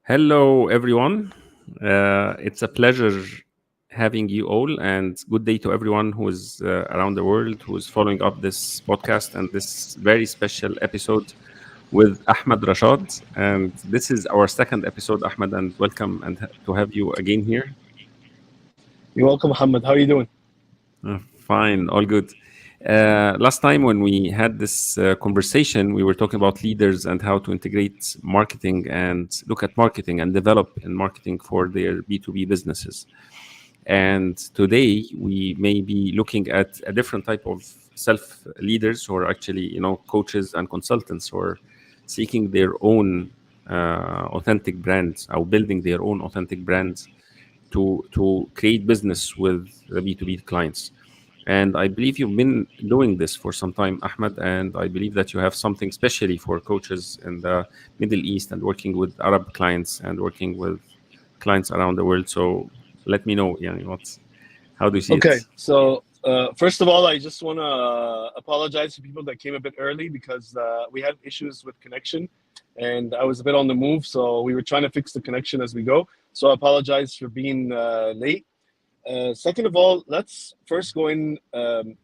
Hello, everyone. It's a pleasure having you all, and good day to everyone who is around the world who is following up this podcast and this very special episode with Ahmed Rashad. And this is our second episode, Ahmed, and welcome to have you again here. You're welcome, Ahmed. How are you doing? Fine, all good. Last time when we had this conversation, we were talking about leaders and how to integrate marketing and look at marketing and develop in marketing for their B2B businesses. And today we may be looking at a different type of self leaders who are actually, coaches and consultants who are seeking their own authentic brands or building their own authentic brands to create business with the B2B clients. And I believe you've been doing this for some time, Ahmed, and I believe that you have something specially for coaches in the Middle East and working with Arab clients and working with clients around the world. So let me know, how do you see Okay, it? so first of all, I just want to apologize to people that came a bit early because we had issues with connection and I was a bit on the move. So we were trying to fix the connection as we go. So I apologize for being late. Second of all, let's first go in and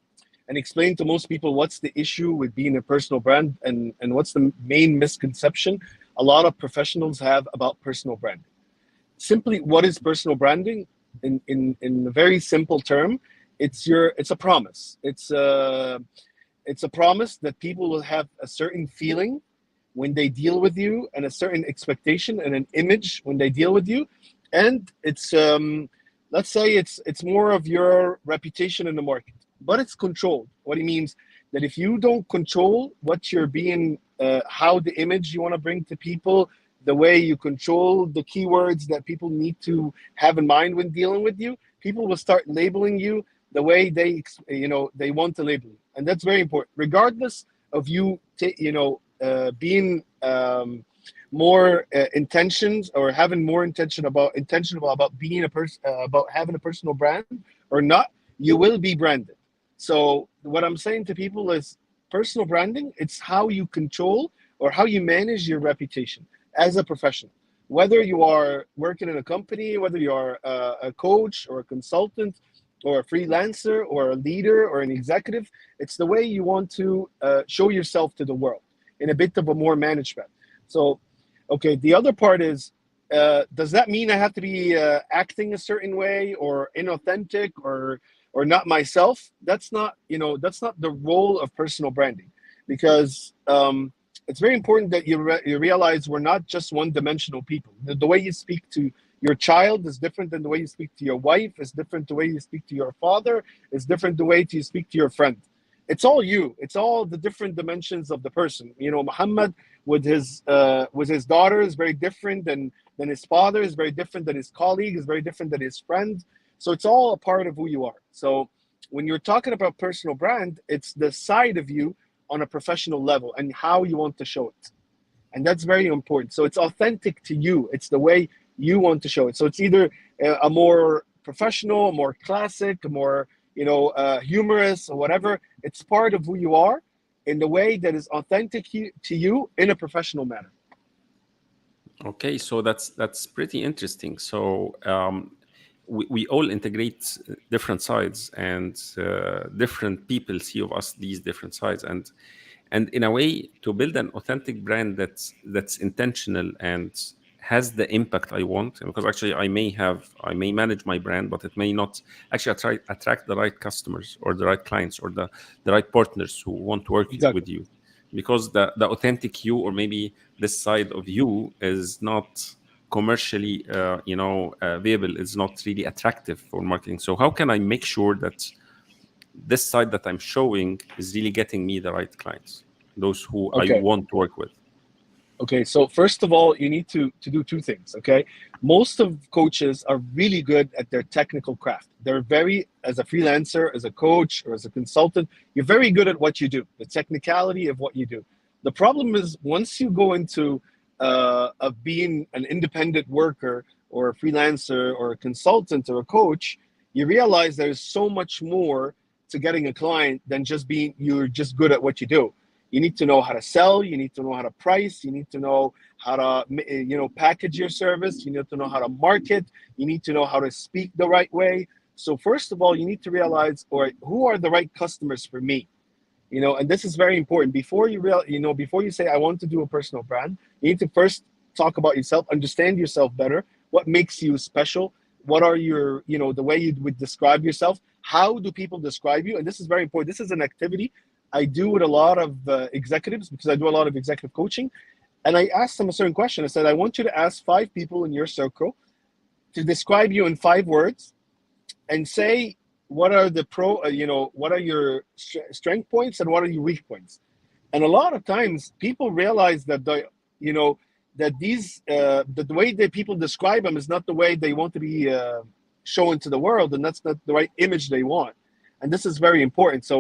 explain to most people what's the issue with being a personal brand and what's the main misconception a lot of professionals have about personal branding. Simply, what is personal branding? In a very simple term, it's a promise. It's a promise that people will have a certain feeling when they deal with you, and a certain expectation and an image when they deal with you, and it's let's say it's more of your reputation in the market, but it's controlled. What it means that if you don't control what you're being, how the image you want to bring to people, the way you control the keywords that people need to have in mind when dealing with you, people will start labeling you the way they want to label you, and that's very important, regardless of you being more intentions or having more intentional about being a person, about having a personal brand or not. You will be branded. So what I'm saying to people is personal branding, it's how you control or how you manage your reputation as a professional, whether you are working in a company, whether you are a coach or a consultant or a freelancer or a leader or an executive. It's the way you want to show yourself to the world in a bit of a more management. So, okay, the other part is, does that mean I have to be acting a certain way or inauthentic or not myself? That's not the role of personal branding, because it's very important that you realize we're not just one-dimensional people. The way you speak to your child is different than the way you speak to your wife, is different the way you speak to your father, is different the way you speak to your friend. It's all you. It's all the different dimensions of the person. Muhammad with his daughter is very different than his father, is very different than his colleague, is very different than his friend. So it's all a part of who you are. So when you're talking about personal brand, it's the side of you on a professional level and how you want to show it. And that's very important. So it's authentic to you. It's the way you want to show it. So it's either a more professional, a more classic, a more humorous or whatever. It's part of who you are in the way that is authentic to you in a professional manner. Okay, so that's pretty interesting. So we all integrate different sides, and different people see of us these different sides, and in a way to build an authentic brand that's intentional and has the impact I want. Because actually I may manage my brand, but it may not actually attract the right customers or the right clients or the right partners who want to work with Exactly. you, because the authentic you, or maybe this side of you, is not commercially viable, is not really attractive for marketing. So how can I make sure that this side that I'm showing is really getting me the right clients, those who I Okay. want to work with? Okay, so first of all, you need to do two things. Okay, most of coaches are really good at their technical craft. They're very, as a freelancer, as a coach, or as a consultant, you're very good at what you do, the technicality of what you do. The problem is once you go into of being an independent worker or a freelancer or a consultant or a coach, you realize there's so much more to getting a client than just being you're just good at what you do. You need to know how to sell. You need to know how to price. You need to know how to, package your service. You need to know how to market. You need to know how to speak the right way. So first of all, you need to realize, or who are the right customers for me? And this is very important. Before you say I want to do a personal brand, you need to first talk about yourself, understand yourself better. What makes you special? What are your, the way you would describe yourself? How do people describe you? And this is very important. This is an activity I do with a lot of executives, because I do a lot of executive coaching. And I asked them a certain question. I said, I want you to ask 5 people in your circle to describe you in 5 words, and say what are what are your strength points and what are your weak points. And a lot of times people realize that the way that people describe them is not the way they want to be shown to the world, and that's not the right image they want. And this is very important. So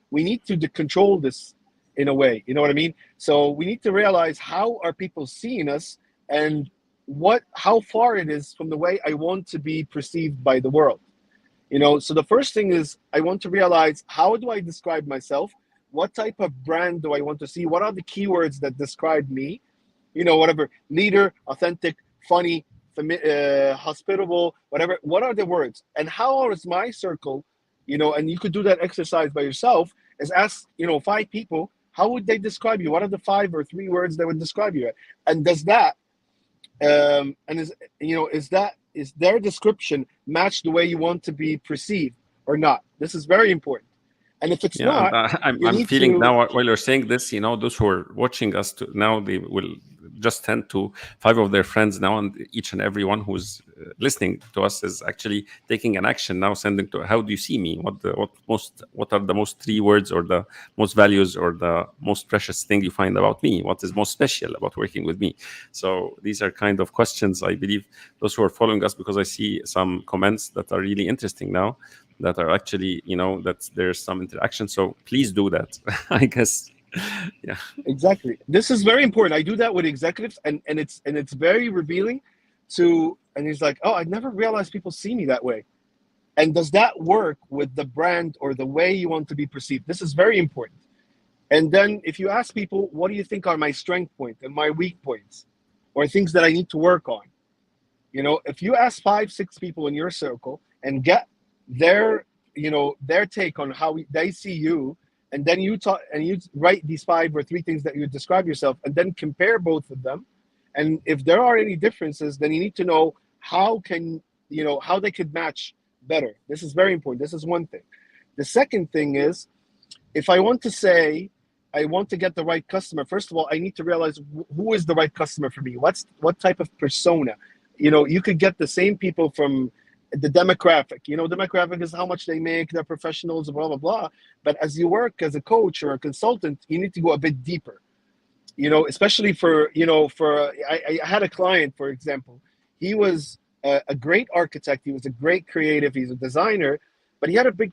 we need to control this in a way, you know what I mean? So we need to realize, how are people seeing us, and how far it is from the way I want to be perceived by the world. So the first thing is, I want to realize, how do I describe myself? What type of brand do I want to see? What are the keywords that describe me? Whatever, leader, authentic, funny, hospitable, whatever. What are the words? And how is my circle, and you could do that exercise by yourself, is ask, 5 people, how would they describe you? What are the 5 or 3 words that would describe you? And does that, is their description match the way you want to be perceived or not? This is very important. And if it's Yeah, and not, you I'm need feeling to. now while you're saying this, those who are watching us now, they will just tend to 5 of their friends now, and each and every one who's listening to us is actually taking an action now, sending to, how do you see me? What are the most 3 words, or the most values, or the most precious thing you find about me? What is most special about working with me? So these are kind of questions, I believe, those who are following us, because I see some comments that are really interesting now, that are actually, that there's some interaction. So please do that. I guess. Yeah. Exactly. This is very important. I do that with executives, and it's very revealing and he's like, oh, I never realized people see me that way. And does that work with the brand or the way you want to be perceived? This is very important. And then if you ask people, what do you think are my strength points and my weak points, or things that I need to work on? If you ask 5, 6 people in your circle and get their take on how they see you, and then you talk and you write these 5 or 3 things that you describe yourself, and then compare both of them. And if there are any differences, then you need to know how they could match better. This is very important. This is one thing. The second thing is, if I want to say I want to get the right customer, first of all, I need to realize who is the right customer for me. What type of persona? You could get the same people from the demographic. Demographic is how much they make, they're professionals, blah, blah, blah. But as you work as a coach or a consultant, you need to go a bit deeper. Especially I had a client, for example. He was a great architect. He was a great creative. He's a designer, but he had a big,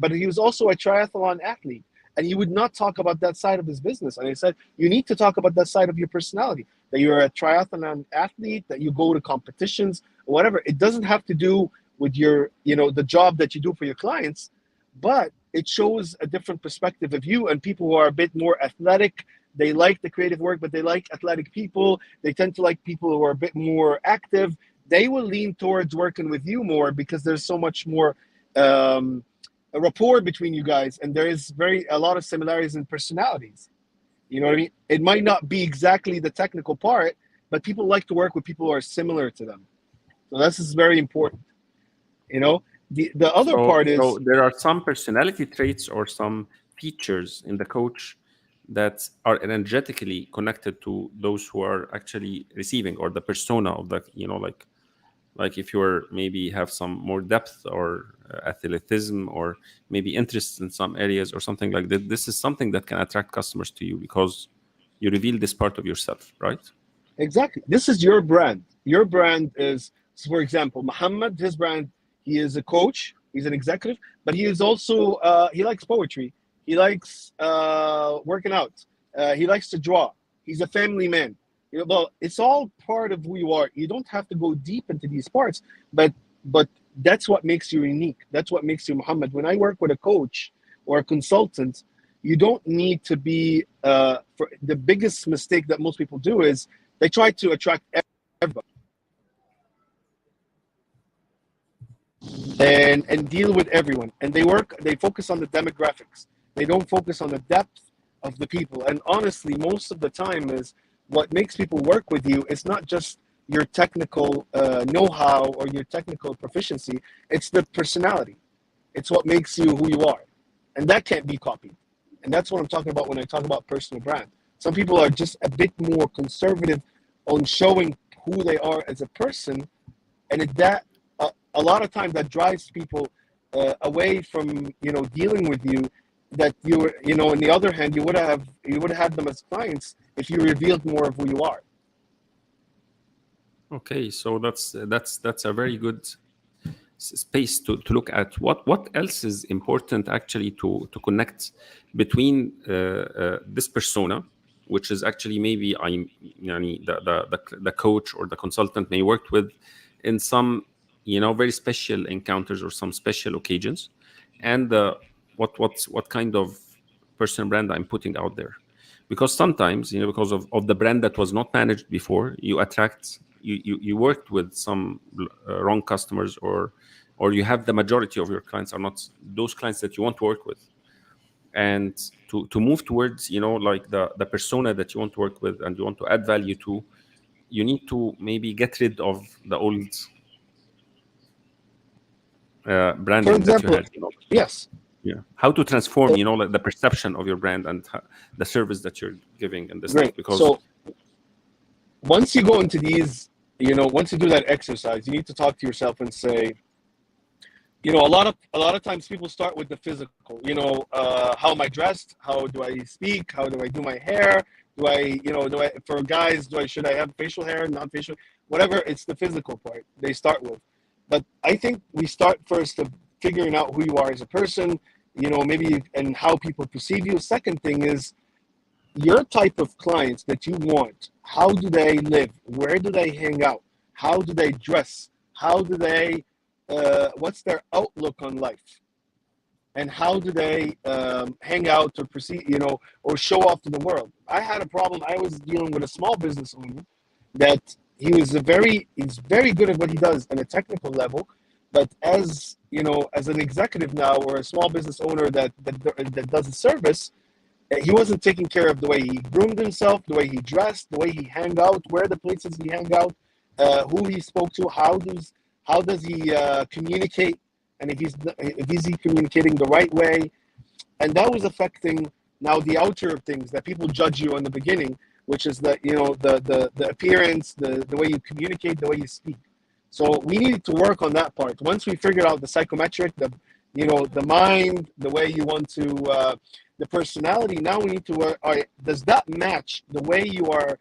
but he was also a triathlon athlete. And he would not talk about that side of his business. And I said, you need to talk about that side of your personality, that you're a triathlon athlete, that you go to competitions, or whatever. It doesn't have to do with your, the job that you do for your clients, but it shows a different perspective of you. And people who are a bit more athletic, they like the creative work, but they like athletic people. They tend to like people who are a bit more active. They will lean towards working with you more, because there's so much more a rapport between you guys, and there is a lot of similarities in personalities. You know what I mean? It might not be exactly the technical part, but people like to work with people who are similar to them. So this is very important. The other part So is, there are some personality traits or some features in the coach that are energetically connected to those who are actually receiving, or the persona of the, like if you're maybe have some more depth, or athleticism, or maybe interest in some areas or something like that, this is something that can attract customers to you, because you reveal this part of yourself, right? exactly, this is your brand. Your brand is, so for example, Muhammad, his brand, he is a coach, he's an executive, but he is also, he likes poetry. He likes working out. He likes to draw. He's a family man. Well, it's all part of who you are. You don't have to go deep into these parts, but that's what makes you unique. That's what makes you Muhammad. When I work with a coach or a consultant, You don't need to be. For the biggest mistake that most people do is they try to attract everybody and deal with everyone, and they focus on the demographics. They don't focus on the depth of the people. And honestly, most of the time is what makes people work with you is not just your technical know-how or your technical proficiency. It's the personality. It's what makes you who you are, and that can't be copied. And that's what I'm talking about when I talk about personal brand. Some people are just a bit more conservative on showing who they are as a person, and that a lot of times that drives people away from dealing with you. That on the other hand, you would have had them as clients if you revealed more of who you are. Okay, so that's a very good space to look at what else is important actually to connect between this persona, which is actually maybe the coach or the consultant may work with in some very special encounters or some special occasions, and what kind of personal brand I'm putting out there. Because sometimes, because of the brand that was not managed before, you worked with some wrong customers, or you have the majority of your clients are not those clients that you want to work with. And to move towards like the persona that you want to work with and you want to add value to, you need to maybe get rid of the old For branding that you example, had. yes, Yeah, how to transform like the perception of your brand and the service that you're giving and this stuff. great. Because So once you go into these, once you do that exercise, you need to talk to yourself and say, a lot of times people start with the physical. How am I dressed? How do I speak? How do I do my hair? For guys, should I have facial hair, non-facial, whatever? It's the physical part they start with. But I think we start first of figuring out who you are as a person, maybe, and how people perceive you. Second thing is your type of clients that you want. How do they live? Where do they hang out? How do they dress? How do they what's their outlook on life, and how do they hang out or proceed, or show off to the world? I had a problem. I was dealing with a small business owner that he's very good at what he does on a technical level, but as an executive now, or a small business owner that does a service, he wasn't taking care of the way he groomed himself, the way he dressed, the way he hang out, where the places he hang out, who he spoke to, how does he communicate, and if he communicating the right way. And that was affecting now the outer things that people judge you in the beginning, which is the appearance, the way you communicate, the way you speak. So we needed to work on that part. Once we figured out the psychometric, the mind, the way you want to, the personality. Now we need to work. All right, does that match the way you are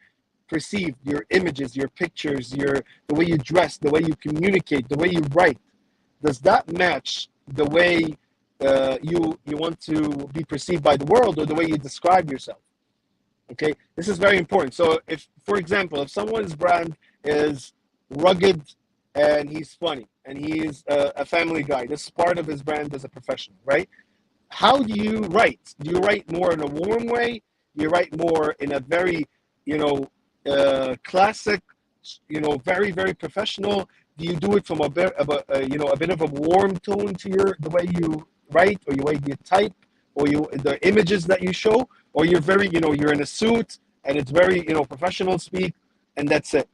perceived, your images, your pictures, the way you dress, the way you communicate, the way you write? Does that match the way you want to be perceived by the world, or the way you describe yourself? Okay, this is very important. So if, for example, if someone's brand is rugged and he's funny and he's a family guy, this is part of his brand as a professional, right? How do you write? Do you write more in a warm way? Do you write more in a very, classic, very, very professional? Do you do it from a bit of a warm tone to the way you write, or the way you type, or the images that you show, or you're very, you're in a suit and it's very, professional speak, and that's it.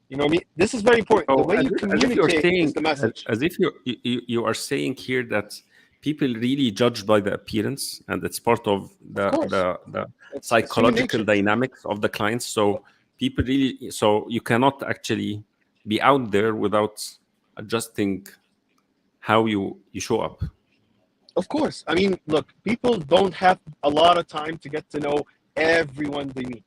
You know what I mean? This is very important. The so way you as if you're communicate is saying, the message. as if you are saying here that people really judge by the appearance, and it's part of Of course, the it's human psychological nature. dynamics of the clients. So people really, so you cannot actually be out there without adjusting how you show up. Of course. I mean, look, people don't have a lot of time to get to know everyone they meet.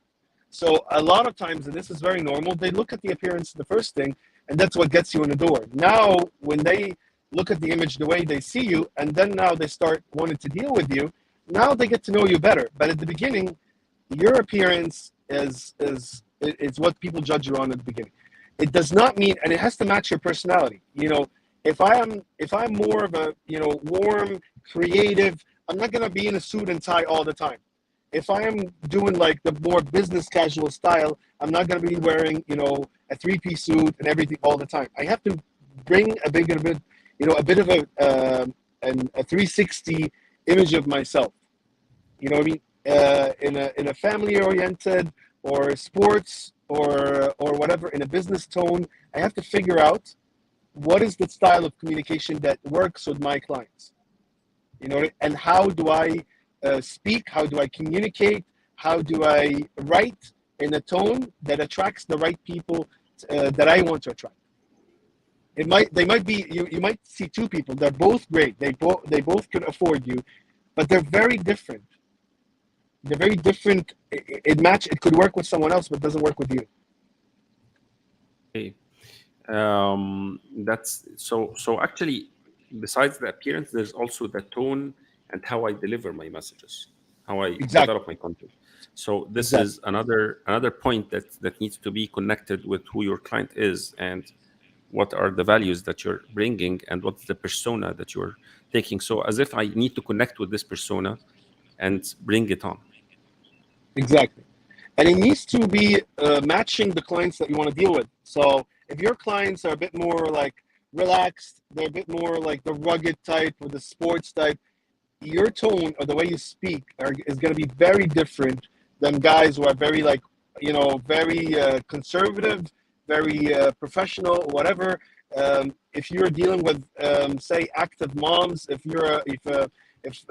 So a lot of times, and this is very normal, they look at the appearance the first thing, and that's what gets you in the door. Now, when they look at the image the way they see you, and then now they start wanting to deal with you, now they get to know you better. But at the beginning, your appearance is what people judge you on at the beginning. It does not mean, and it has to match your personality. If I'm more of a warm, creative, I'm not gonna be in a suit and tie all the time. If I am doing like the more business casual style, I'm not gonna be wearing, a three-piece suit and everything all the time. I have to bring a bit of a 360 image of myself. You know what I mean? In a family oriented or sports or whatever, in a business tone, I have to figure out what is the style of communication that works with my clients. And how do I speak? How do I communicate? How do I write in a tone that attracts the right people that I want to attract? They might be, you might see two people. They're both great. They both can afford you, but they're very different. They're very different. It could work with someone else, but it doesn't work with you. Okay. That's so actually, besides the appearance, there's also the tone and how I deliver my messages, how I Exactly. develop my content. So this Exactly. is another point that needs to be connected with who your client is and what are the values that you're bringing and what's the persona that you're taking. So as if I need to connect with this persona and bring it on. Exactly. And it needs to be matching the clients that you want to deal with. So if your clients are a bit more like relaxed, they're a bit more like the rugged type or the sports type, your tone or the way you speak is going to be very different than guys who are very like, very conservative, very professional, whatever. If you're dealing with, say, active moms, if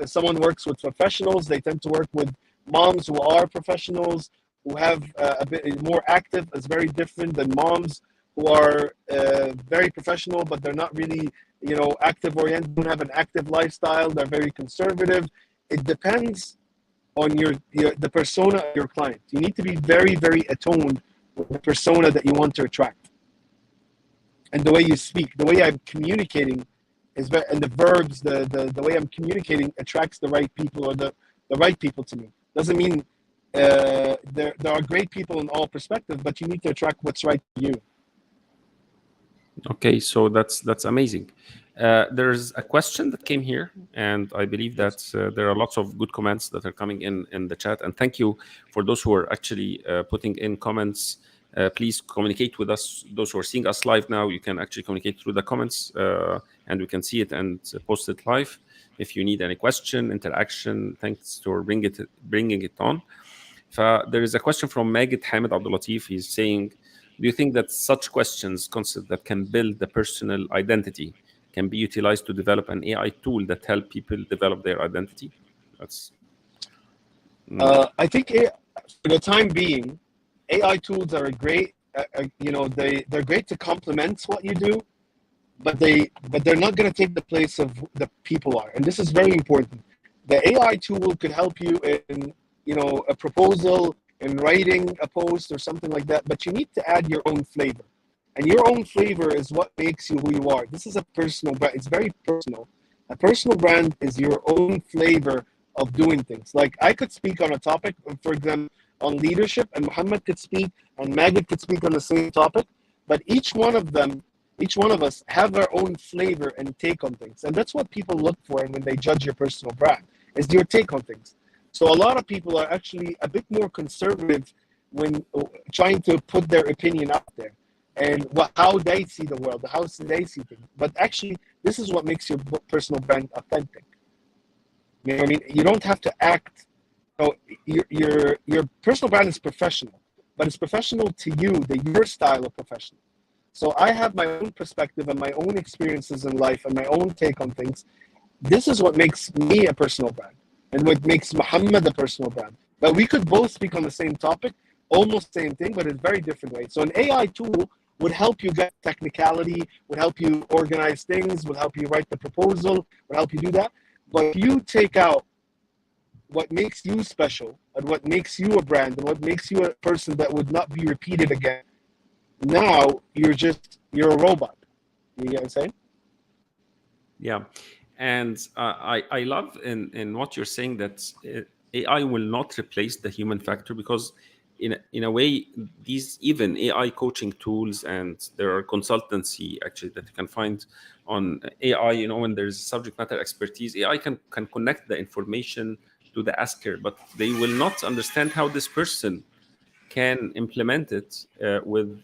someone works with professionals, they tend to work with moms who are professionals, who have a bit more active. Is very different than moms who are very professional, but they're not really, active oriented, don't have an active lifestyle. They're very conservative. It depends on the persona of your client. You need to be very, very attuned with the persona that you want to attract. And the way you speak, the way I'm communicating and the verbs, the way I'm communicating attracts the right people, or the right people to me. Doesn't mean there are great people in all perspectives, but you need to attract what's right for you. Okay, so that's amazing. There's a question that came here, and I believe Yes. that there are lots of good comments that are coming in the chat. And thank you for those who are actually putting in comments. Please communicate with us. Those who are seeing us live now, you can actually communicate through the comments, and we can see it and post it live. If you need any question, interaction, thanks for bringing it on. There is a question from Magid Hamid Abdul Latif. He's saying, do you think that such questions, concepts that can build the personal identity, can be utilized to develop an AI tool that help people develop their identity? That's I think for the time being, AI tools are great. They're great to complement what you do, but they're not going to take the place of who the people are, and this is very important. The AI tool could help you in a proposal, in writing a post or something like that, but you need to add your own flavor, and your own flavor is what makes you who you are. This is a personal brand. It's very personal. A personal brand is your own flavor of doing things. Like, I could speak on a topic, for example, on leadership, and Muhammad could speak, and Magid could speak on the same topic, but each one of us have our own flavor and take on things. And that's what people look for when they judge your personal brand, is your take on things. So a lot of people are actually a bit more conservative when trying to put their opinion out there, and how they see the world, how they see things. But actually, this is what makes your personal brand authentic. You know what I mean? You don't have to act. Your personal brand is professional, but it's professional to you, your style of professional. So I have my own perspective and my own experiences in life and my own take on things. This is what makes me a personal brand, and what makes Muhammad a personal brand. But we could both speak on the same topic, almost same thing, but in very different ways. So an AI tool would help you get technicality, would help you organize things, would help you write the proposal, would help you do that. But if you take out what makes you special and what makes you a brand and what makes you a person that would not be repeated again, now you're a robot. You get what I'm saying? yeah. And I love in what you're saying that AI will not replace the human factor, because in a way, these even AI coaching tools, and there are consultancy actually that you can find on AI. When there's subject matter expertise, AI can connect the information to the asker, but they will not understand how this person can implement it with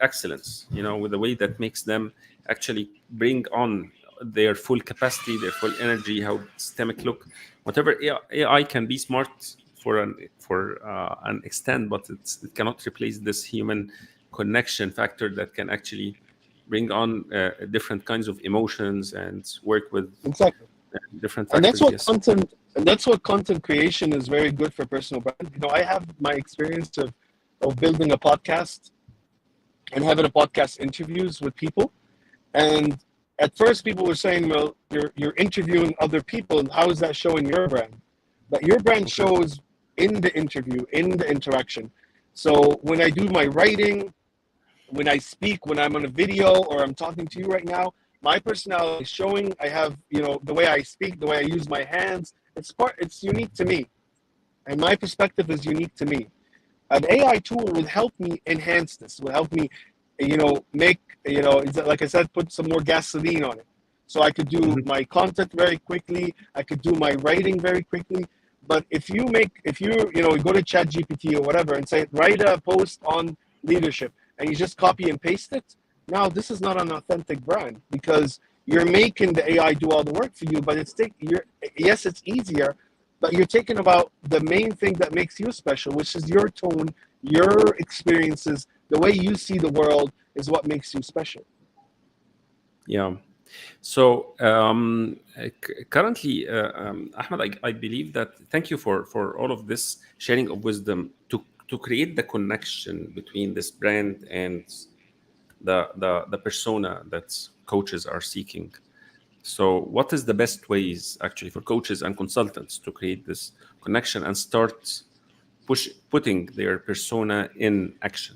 excellence, with a way that makes them actually bring on their full capacity, their full energy, how systemic look. Whatever AI can be smart for an extent, but it cannot replace this human connection factor that can actually bring on different kinds of emotions and work with Exactly. different And that's factors. what Yes. content creation is very good for personal brand. I have my experience of building a podcast and having a podcast interviews with people. And at first people were saying, well, you're interviewing other people, and how is that showing your brand? But your brand Okay. shows in the interview, in the interaction. So when I do my writing, when I speak, when I'm on a video or I'm talking to you right now, my personality is showing. I have, the way I speak, the way I use my hands. It's unique to me, and my perspective is unique to me. An AI tool would help me enhance this. Would help me, make, like I said, put some more gasoline on it, so I could do Mhm. my content very quickly. I could do my writing very quickly. But if you go to Chat GPT or whatever and say write a post on leadership, and you just copy and paste it, now this is not an authentic brand, because you're making the AI do all the work for you. But yes, it's easier, but you're taking about the main thing that makes you special, which is your tone, your experiences, the way you see the world is what makes you special. Yeah. So currently, Ahmed, I believe that, thank you for all of this sharing of wisdom to create the connection between this brand and the persona that coaches are seeking. So, what is the best ways actually for coaches and consultants to create this connection and start putting their persona in action,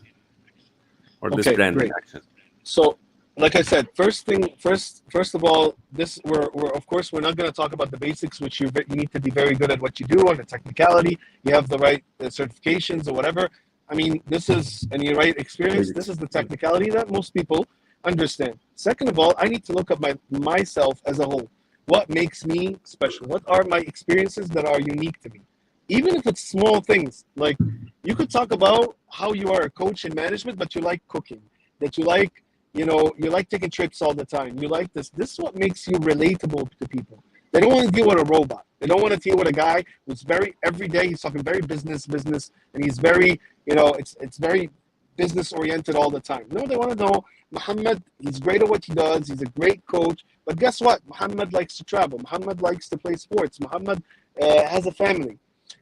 or this Okay, brand in great. action? So, like I said, first of all, this we're of course we're not going to talk about the basics, which you need to be very good at what you do on the technicality. You have the right certifications or whatever. I mean, this is and your right experience. This Basics. is the Yeah. technicality that most people understand. Second of all, I need to look at myself as a whole. What makes me special? What are my experiences that are unique to me? Even if it's small things, like you could talk about how you are a coach in management, but you like cooking, that you like taking trips all the time. You like this. This is what makes you relatable to people. They don't want to deal with a robot. They don't want to deal with a guy who's very every day he's talking very business, and he's very, it's very business oriented all the time. No, they want to know Muhammad. He's great at what he does. He's a great coach. But guess what? Muhammad likes to travel. Muhammad likes to play sports. Muhammad has a family.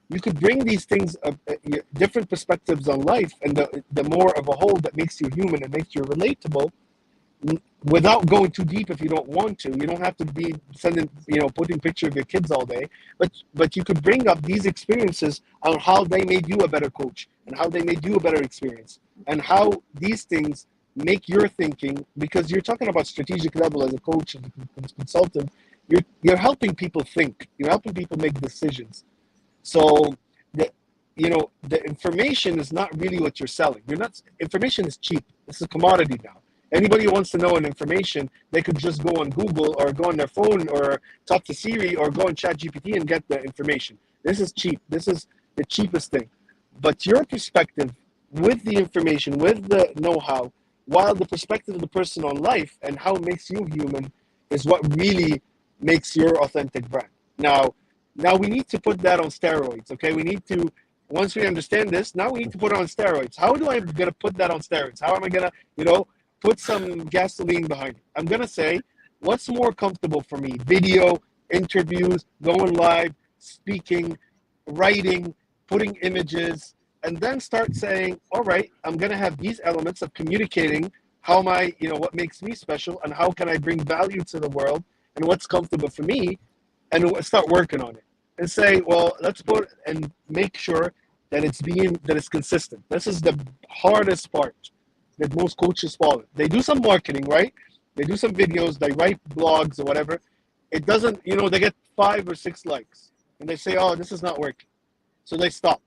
You could bring these things, different perspectives on life, and the more of a whole that makes you human and makes you relatable, without going too deep. If you don't want to, you don't have to be sending, putting picture of your kids all day, but you could bring up these experiences on how they made you a better coach, and how they made you a better experience, and how these things make your thinking, because you're talking about strategic level as a coach and a consultant. You're helping people think, you're helping people make decisions. So the information is not really what you're selling. You're not Information is cheap. It's a commodity now. Anybody who wants to know an information, they could just go on Google or go on their phone or talk to Siri or go on Chat GPT and get the information. This is cheap. This is the cheapest thing. But your perspective with the information, with the know-how, while the perspective of the person on life and how it makes you human is what really makes your authentic brand. Now we need to put that on steroids. Okay, we need to, once we understand this, now we need to put it on steroids. How do I gonna put that on steroids? How am I gonna, put some gasoline behind it? I'm gonna say, what's more comfortable for me? Video, interviews, going live, speaking, writing, putting images, and then start saying, all right, I'm gonna have these elements of communicating how am I, what makes me special, and how can I bring value to the world, and what's comfortable for me, and start working on it. And say, well, let's put and make sure that it's consistent. This is the hardest part that most coaches fall. They do some marketing, right? They do some videos, they write blogs or whatever. It doesn't, they get 5 or 6 likes, and they say, oh, this is not working. So they stop.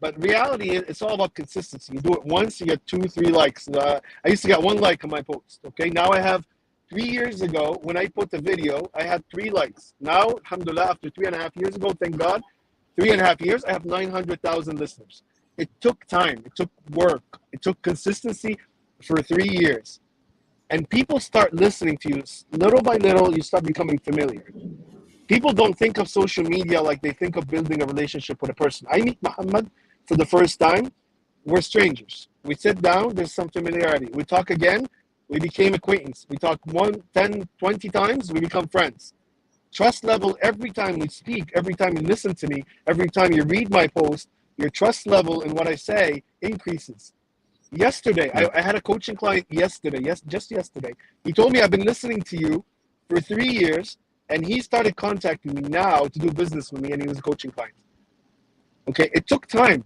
But reality is, it's all about consistency. You do it once, you get 2, 3 likes. I used to get 1 like on my post. Okay, now I have 3 years ago when I put the video, I had 3 likes. Now, alhamdulillah, after 3.5 years ago, thank God, 3.5 years, I have 900,000 listeners. It took time, it took work, it took consistency for 3 years. And people start listening to you little by little. You start becoming familiar. People don't think of social media like they think of building a relationship with a person. I meet Muhammad for the first time. We're strangers. We sit down, there's some familiarity. We talk again, we became acquaintance. We talk 1, 10, 20 times, we become friends. Trust level every time we speak, every time you listen to me, every time you read my post, your trust level in what I say increases. Yesterday, Yeah. I had a coaching client yesterday, just yesterday. He told me, I've been listening to you for 3 years, and he started contacting me now to do business with me, and he was a coaching client. Okay, it took time.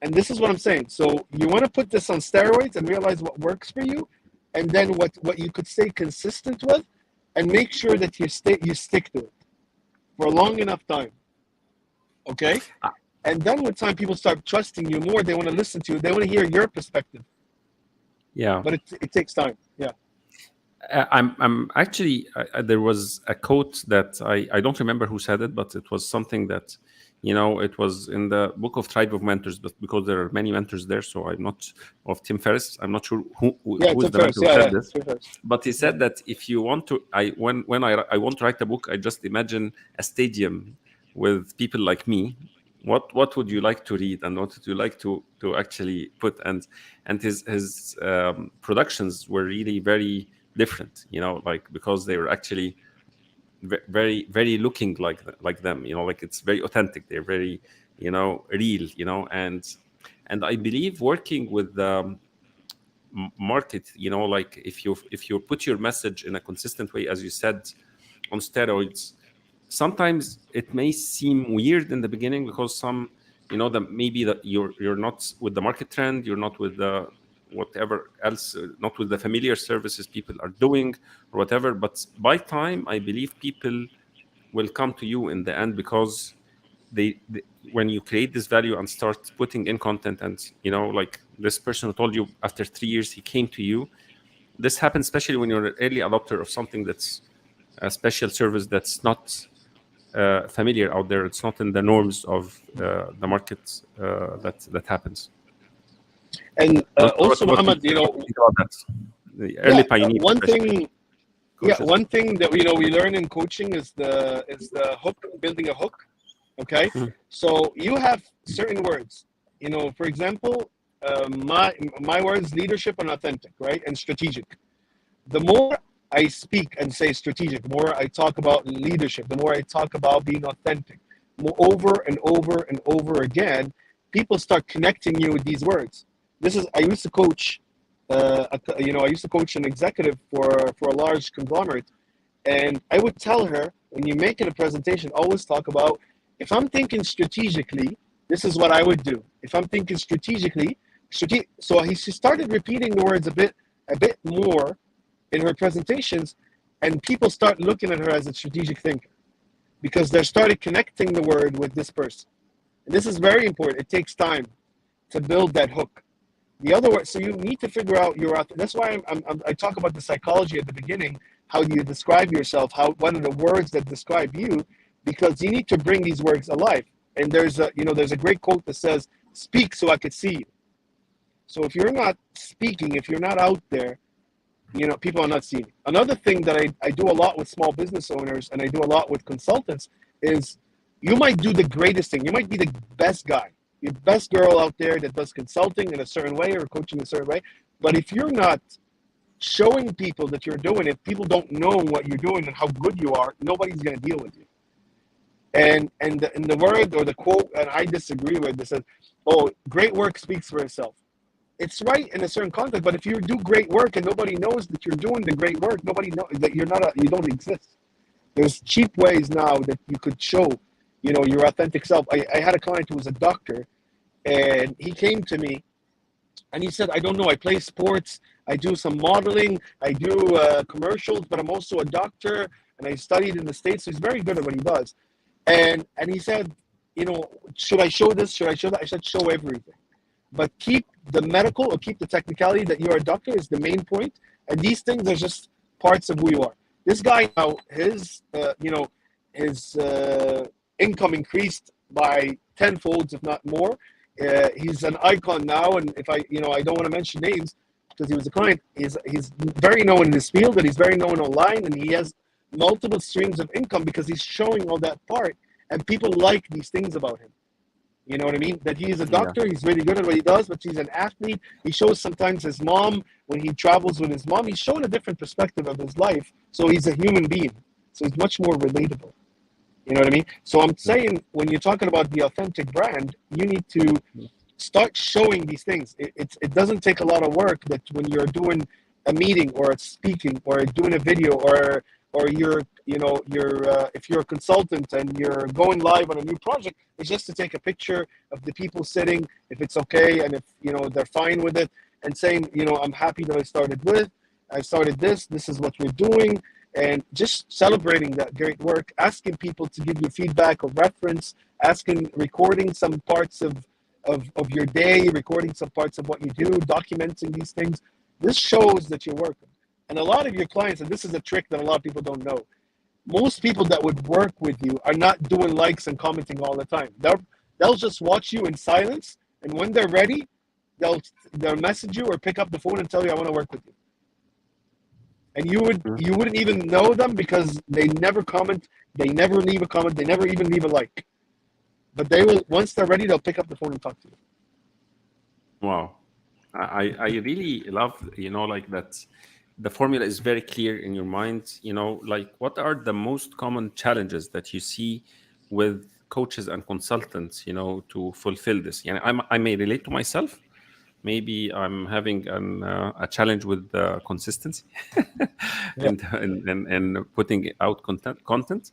And this is what I'm saying. So you want to put this on steroids and realize what works for you, and then what you could stay consistent with, and make sure that you stick to it for a long enough time. Okay? Uh, And then with time, people start trusting you more. They want to listen to you. They want to hear your perspective. yeah. But it takes time. Yeah. I'm actually, there was a quote that I don't remember who said it, but it was something that, it was in the book of Tribe of Mentors, but because there are many mentors there, so I'm not, of Tim Ferriss, I'm not sure Yeah, who is Tim the mentor Ferriss. who Yeah, said yeah. this, Tim Ferriss. but he said that if you want to, when I want to write a book, I just imagine a stadium with people like me. What would you like to read, and what would you like to actually put? And his productions were really very different, like, because they were actually very very looking like them, like it's very authentic, they're very, real, and I believe working with the market, like if you put your message in a consistent way, as you said, on steroids, sometimes it may seem weird in the beginning, because some, that maybe that you're not with the market trend, you're not with the whatever else, not with the familiar services people are doing or whatever. But by time, I believe people will come to you in the end, because they when you create this value and start putting in content, and like this person who told you after 3 years he came to you. This happens especially when you're an early adopter of something that's a special service that's not familiar out there. It's not in the norms of the market, that happens. And Not sure also, Muhammad, what you think about that. The early yeah, pioneers, one especially thing, yeah, coaches. one thing that we learn in coaching is the hook, building a hook. Okay, Mhm. so you have certain words. For example, my words: leadership and authentic, right, and strategic. The more I speak and say strategic, the more I talk about leadership, the more I talk about being authentic, more over and over and over again, people start connecting you with these words. I used to coach, I used to coach an executive for a large conglomerate, and I would tell her, when you make it a presentation, always talk about, if I'm thinking strategically, this is what I would do. If I'm thinking strategically, so she started repeating the words a bit more in her presentations, and people start looking at her as a strategic thinker because they started connecting the word with this person. And this is very important. It takes time to build that hook. The other word, so you need to figure out That's why I talk about the psychology at the beginning. How do you describe yourself? What are the words that describe you? Because you need to bring these words alive. And there's a great quote that says, "Speak so I could see you." So if you're not speaking, if you're not out there, people are not seeing it. Another thing that I do a lot with small business owners, and I do a lot with consultants, is you might do the greatest thing. You might be the best guy, your best girl out there that does consulting in a certain way or coaching a certain way. But if you're not showing people that you're doing it, people don't know what you're doing and how good you are, nobody's going to deal with you. And the word or the quote, and I disagree with this, says, "Oh, great work speaks for itself." It's right in a certain context, but if you do great work and nobody knows that you're doing the great work, nobody knows that you don't exist. There's cheap ways now that you could show, your authentic self. I had a client who was a doctor, and he came to me and he said, "I don't know, I play sports, I do some modeling, I do commercials, but I'm also a doctor, and I studied in the States." So he's very good at what he does. And he said, should I show this? Should I show that? I said show everything. But keep the medical or keep the technicality that you're a doctor is the main point. And these things are just parts of who you are. This guy now, his income increased by tenfold, if not more. He's an icon now, and if I don't want to mention names because he was a client. He's very known in his field, and he's very known online, and he has multiple streams of income because he's showing all that part, and people like these things about him. You know what I mean? That he is a Yeah. doctor, he's really good at what he does, but he's an athlete. He shows sometimes his mom, when he travels with his mom, he's showing a different perspective of his life. So he's a human being. So he's much more relatable. You know what I mean? So I'm saying when you're talking about the authentic brand, you need to start showing these things. It doesn't take a lot of work that when you're doing a meeting or speaking or doing a video or if you're a consultant and you're going live on a new project, it's just to take a picture of the people sitting, if it's okay, and if they're fine with it, and saying, I'm happy that I started this is what we're doing, and just celebrating that great work, asking people to give you feedback or reference, recording some parts of your day, recording some parts of what you do, documenting these things. This shows that you're working. And a lot of your clients, and this is a trick that a lot of people don't know, most people that would work with you are not doing likes and commenting all the time. They'll just watch you in silence, and when they're ready, they'll message you or pick up the phone and tell you, I want to work with you. And you wouldn't even know them because they never comment, they never leave a comment, they never even leave a like. But they will, once they're ready, they'll pick up the phone and talk to you. Wow. I really love, like that the formula is very clear in your mind, like what are the most common challenges that you see with coaches and consultants, to fulfill this. I may relate to myself. Maybe I'm having a challenge with consistency Yeah. and putting out content.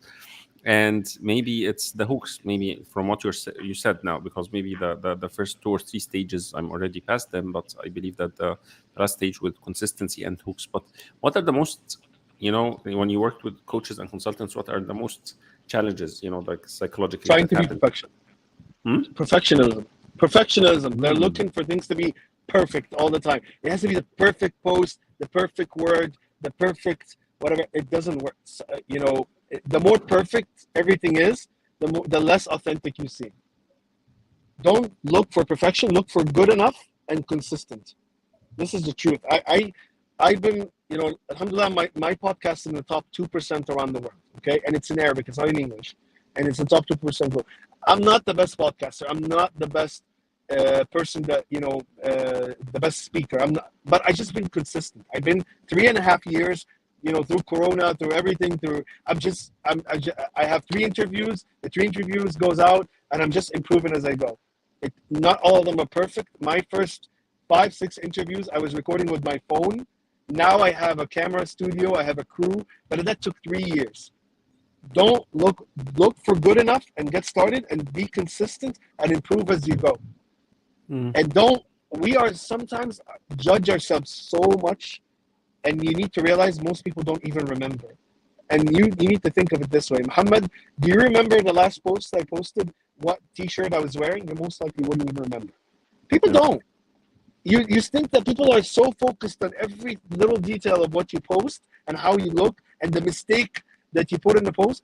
And maybe it's the hooks, maybe from what you said now, because maybe the first 2 or 3 stages I'm already past them, but I believe that the last stage with consistency and hooks. But what are the most, when you worked with coaches and consultants, what are the most challenges, like psychologically Trying that to be happen? Perfectionism. They're Mm. looking for things to be perfect all the time. It has to be the perfect post, the perfect word, the perfect whatever. It doesn't work. So, the more perfect everything is, the less authentic you seem. Don't look for perfection. Look for good enough and consistent. This is the truth. I've been, alhamdulillah, my podcast is in the top 2% around the world. Okay. And it's in Arabic, it's not in English. And it's the top 2%. I'm not the best podcaster. I'm not the best person that, the best speaker. I'm not, but I just been consistent. I've been 3.5 years, through Corona, through everything, I have 3 interviews. The 3 interviews goes out and I'm just improving as I go. Not all of them are perfect. My first 5, 6 interviews, I was recording with my phone. Now I have a camera studio, I have a crew, but that took 3 years. Don't look for good enough and get started and be consistent and improve as you go. And we are sometimes judge ourselves so much, and you need to realize most people don't even remember. And you need to think of it this way. Muhammad, do you remember the last post I posted, what t-shirt I was wearing? You most likely wouldn't even remember. People don't. You think that people are so focused on every little detail of what you post and how you look and the mistake that you put in the post,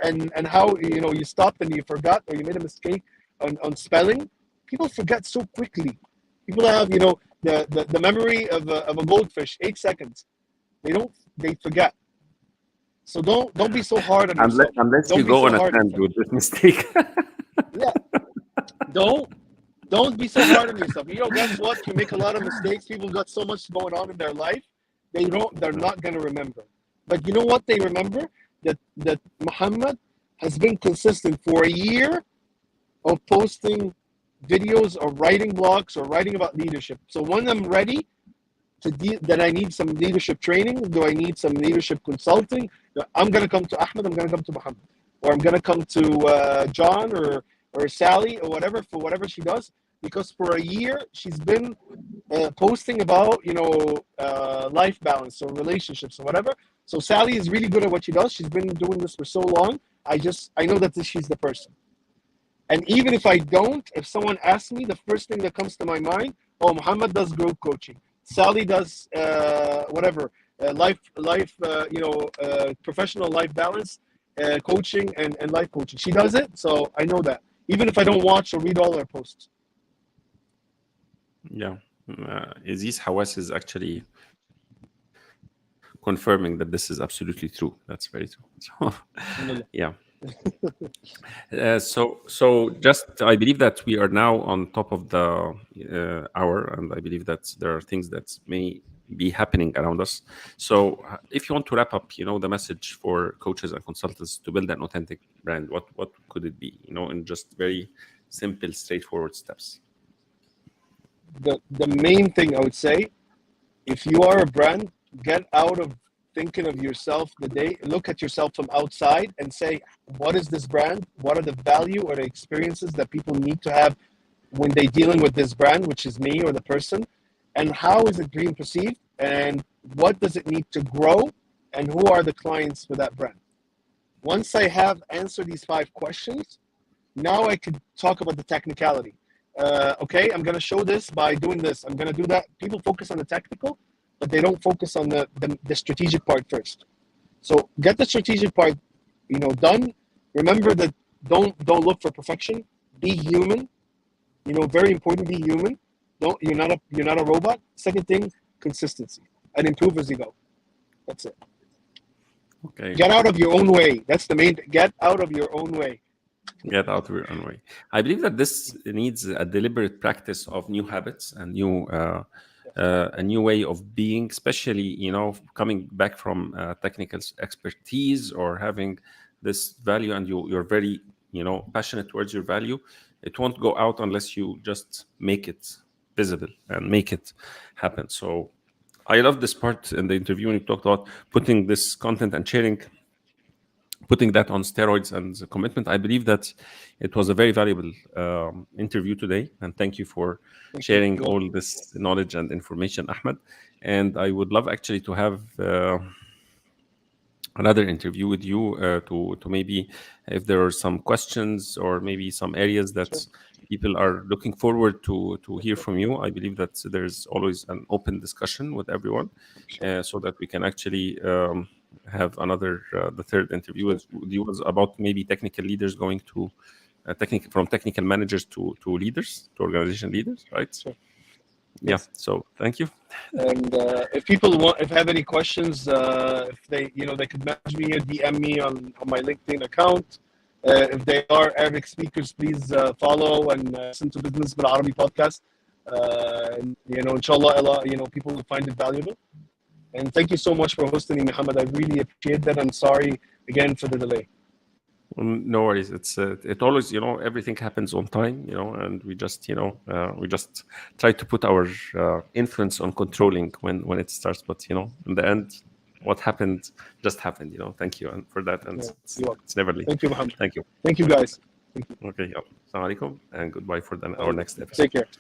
and how you stopped and you forgot or you made a mistake on spelling. People forget so quickly. People have the memory of a goldfish, 8 seconds. They forget. So don't be so hard on Unless, yourself. unless you Don't be go so on a hard on trend yourself. with this mistake. Yeah. Don't be so hard on yourself. Guess what? You make a lot of mistakes. People got so much going on in their life. They're not gonna remember. But you know what they remember? That Muhammad has been consistent for a year of posting videos or writing blogs or writing about leadership. So when I'm ready that I need some leadership training, do I need some leadership consulting? I'm gonna come to Ahmed. I'm gonna come to Muhammad, or I'm gonna come to John or Sally or whatever for whatever she does. Because for a year she's been posting about life balance or relationships or whatever. So Sally is really good at what she does. She's been doing this for so long. I know that she's the person. And even if I don't, if someone asks me, the first thing that comes to my mind, oh, Muhammad does group coaching. Sally does whatever, professional life balance, coaching and life coaching. She does it, so I know that. Even if I don't watch or read all her posts. Yeah. Aziz Hawass is actually confirming that this is absolutely true. That's very true. So, yeah. So just I believe that we are now on top of the hour, and I believe that there are things that may be happening around us. So if you want to wrap up, the message for coaches and consultants to build an authentic brand, what could it be? In just very simple, straightforward steps. The main thing I would say, if you are a brand, get out of thinking of yourself look at yourself from outside and say, what is this brand? What are the value or the experiences that people need to have when they're dealing with this brand, which is me or the person? And how is it being perceived? And what does it need to grow? And who are the clients for that brand? Once I have answered these 5 questions, now I could talk about the technicality. Okay, I'm going to show this by doing this. I'm going to do that. People focus on the technical, but they don't focus on the strategic part first. So get the strategic part, done. Remember that don't look for perfection. Be human. Very important. Be human. You're not a robot. Second thing, consistency and improve as you go. That's it. Okay. Get out of your own way. That's the main. Get out of your own way. Get out of your own way. I believe that this needs a deliberate practice of new habits and a new way of being, especially coming back from technical expertise or having this value, and you're very passionate towards your value. It won't go out unless you just make it visible and make it happen. So I love this part in the interview when you talked about putting this content and putting that on steroids and the commitment. I believe that it was a very valuable interview today, and thank you for sharing all this knowledge and information, Ahmed. And I would love actually to have another interview with you to maybe, if there are some questions or maybe some areas that people are looking forward to hear from you. I believe that there's always an open discussion with everyone, so that we can actually have another the third interview with you was about maybe technical leaders going to from technical managers to leaders, to organization leaders, right? Sure. Yeah. Yes. So thank you. And if have any questions, if they could message me or DM me on my LinkedIn account. If they are Arabic speakers, please follow and listen to Business بالعربي podcast. Inshallah, people will find it valuable. And thank you so much for hosting me, Muhammad. I really appreciate that. I'm sorry again for the delay. No worries. It's it always everything happens on time, and we just we just try to put our influence on controlling when it starts. But in the end, what happened just happened. Thank you and for that, and it's never late. Thank you, Muhammad. Thank you. Thank you, guys. Okay. Assalamu alaikum and goodbye for our next episode. Take care.